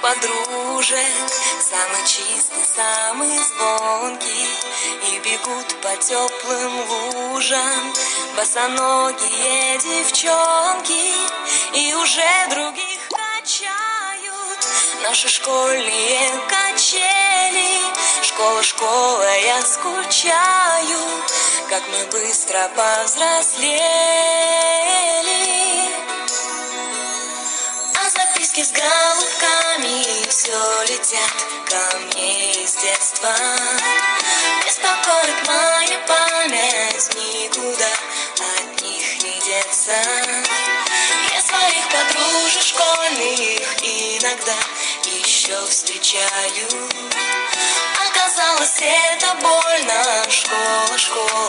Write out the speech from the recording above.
подружек, самый чистый, самый звонкий, и бегут по теплым лужам босоногие девчонки, и уже других качают наши школьные качели. Школа, школа, я скучаю, как мы быстро повзрослели. А записки с голубками все летят ко мне из детства. Беспокоит моя память, никуда от них не деться. Я своих подружек школьных иногда еще встречаю. Оказалось, это больно. Школа, школа,